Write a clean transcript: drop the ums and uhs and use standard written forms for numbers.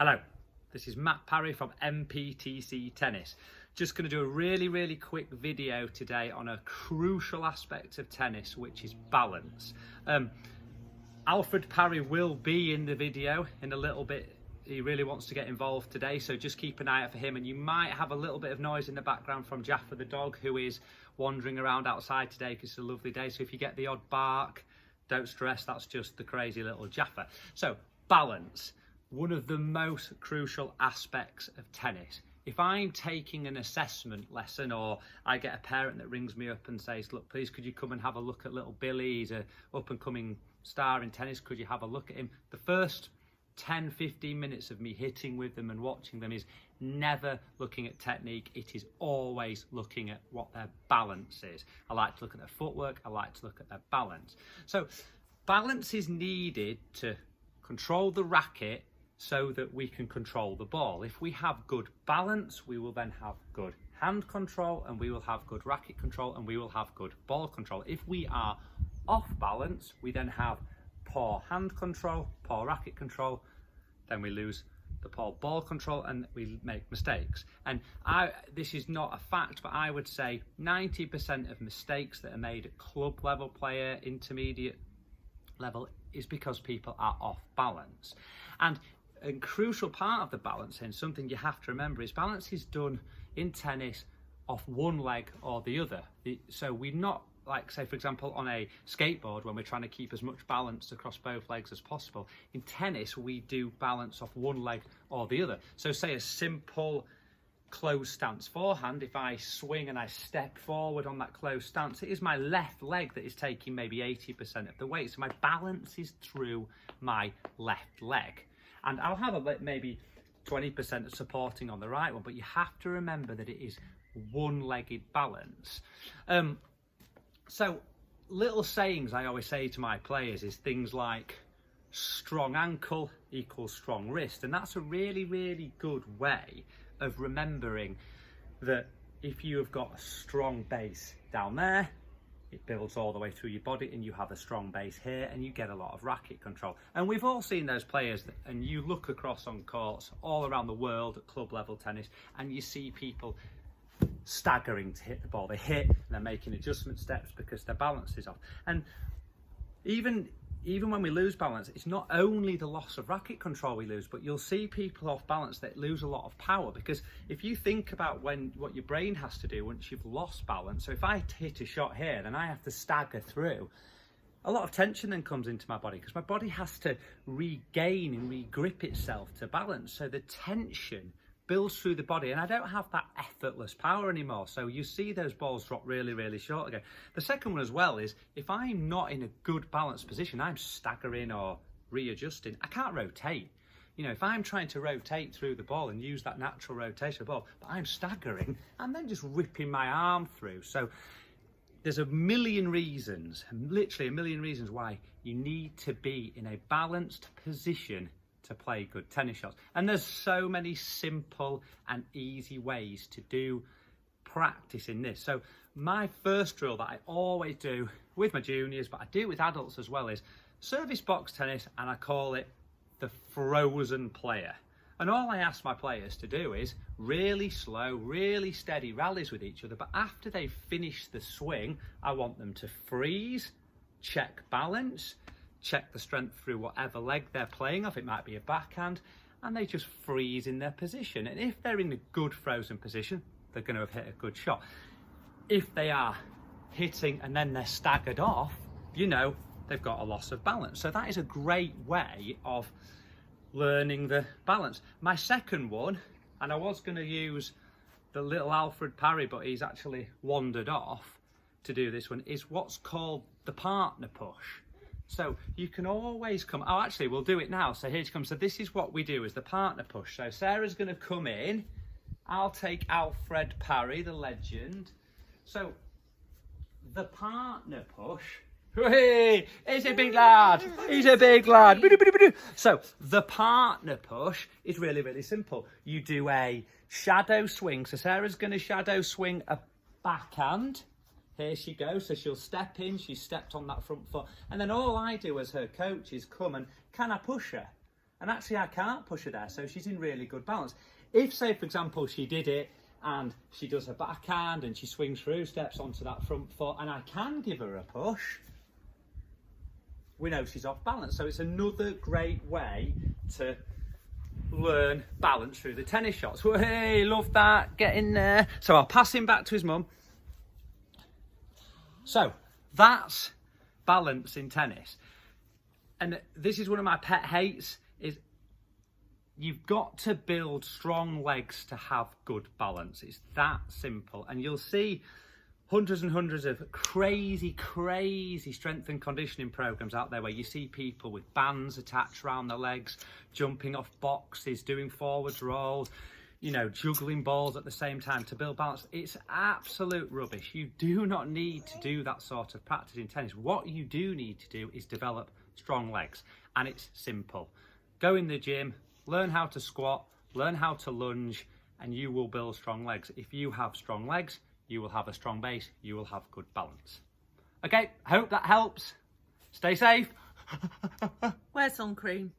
Hello, this is Matt Parry from MPTC Tennis. Just going to do a really quick video today on a crucial aspect of tennis, which is balance. Alfred Parry will be in the video in a little bit. He really wants to get involved today, so just keep an eye out for him. And you might have a little bit of noise in the background from Jaffa the dog, who is wandering around outside today because it's a lovely day. So if you get the odd bark, don't stress, that's just the crazy little Jaffa. So balance, one of the most crucial aspects of tennis. If I'm taking an assessment lesson, or I get a parent that rings me up and says, look, please could you come and have a look at little Billy, he's a up and coming star in tennis, could you have a look at him? The first 10-15 minutes of me hitting with them and watching them is never looking at technique. It is always looking at what their balance is. I like to look at their footwork, I like to look at their balance. So balance is needed to control the racket so that we can control the ball. If we have good balance, we will then have good hand control, and we will have good racket control, and we will have good ball control. If we are off balance, we then have poor hand control, poor racket control, then we lose the poor ball control and we make mistakes. And this is not a fact, but I would say 90% of mistakes that are made at club level player, intermediate level, is because people are off balance. And a crucial part of the balance, and something you have to remember, is balance is done in tennis off one leg or the other. So we're not, like say for example on a skateboard, when we're trying to keep as much balance across both legs as possible. In tennis we do balance off one leg or the other. So say a simple closed stance forehand, if I swing and I step forward on that closed stance, it is my left leg that is taking maybe 80% of the weight. So my balance is through my left leg. And I'll have maybe 20% supporting on the right one, but you have to remember that it is one-legged balance. So little sayings I always say to my players is things like strong ankle equals strong wrist. And that's a really good way of remembering that if you have got a strong base down there, it builds all the way through your body, and you have a strong base here and you get a lot of racket control. And we've all seen those players and you look across on courts all around the world at club level tennis and you see people staggering to hit the ball. They hit and they're making adjustment steps because their balance is off. And even when we lose balance, it's not only the loss of racket control we lose, but you'll see people off balance that lose a lot of power. Because if you think about what your brain has to do once you've lost balance, so if I hit a shot here, then I have to stagger through. A lot of tension then comes into my body because my body has to regain and re-grip itself to balance. So the tension builds through the body, and I don't have that effortless power anymore. So you see those balls drop really short again. The second one as well is if I'm not in a good balanced position, I'm staggering or readjusting, I can't rotate. You know, if I'm trying to rotate through the ball and use that natural rotation of the ball, but I'm staggering and then just whipping my arm through. So there's a million reasons, literally a million reasons why you need to be in a balanced position to play good tennis shots. And there's so many simple and easy ways to do practice in this. So my first drill that I always do with my juniors, but I do with adults as well, is service box tennis, and I call it the frozen player. And all I ask my players to do is really slow, really steady rallies with each other, but after they've finished the swing, I want them to freeze, check balance, check the strength through whatever leg they're playing off. It might be a backhand, and they just freeze in their position. And if they're in a good frozen position, they're going to have hit a good shot. If they are hitting and then they're staggered off, you know they've got a loss of balance. So that is a great way of learning the balance. My second one, and I was going to use the little Alfred Parry, but he's actually wandered off to do this one, is what's called the partner push. So you can always come, oh actually we'll do it now. So here she comes. So this is what we do, is the partner push. So Sarah's going to come in, I'll take Alfred Parry, the legend. So the partner push, hey, he's a big lad, he's a big lad. So the partner push is really simple. You do a shadow swing. So Sarah's going to shadow swing a backhand. Here she goes, so she'll step in, she stepped on that front foot, and then all I do as her coach is come and, can I push her? and actually I can't push her there, so she's in really good balance. If, say, for example, she did it and she does her backhand and she swings through, steps onto that front foot, and I can give her a push, we know she's off balance. So it's another great way to learn balance through the tennis shots. Hey, love that, get in there. So I'll pass him back to his mum. So that's balance in tennis. And this is one of my pet hates, is you've got to build strong legs to have good balance. It's that simple. And you'll see hundreds and hundreds of crazy strength and conditioning programs out there where you see people with bands attached around their legs, jumping off boxes, doing forwards rolls, you know, juggling balls at the same time to build balance. It's absolute rubbish. You do not need to do that sort of practice in tennis. What you do need to do is develop strong legs, and it's simple. Go in the gym, learn how to squat, learn how to lunge, and you will build strong legs. If you have strong legs, you will have a strong base, you will have good balance. Okay, hope that helps. Stay safe. Wear sun cream.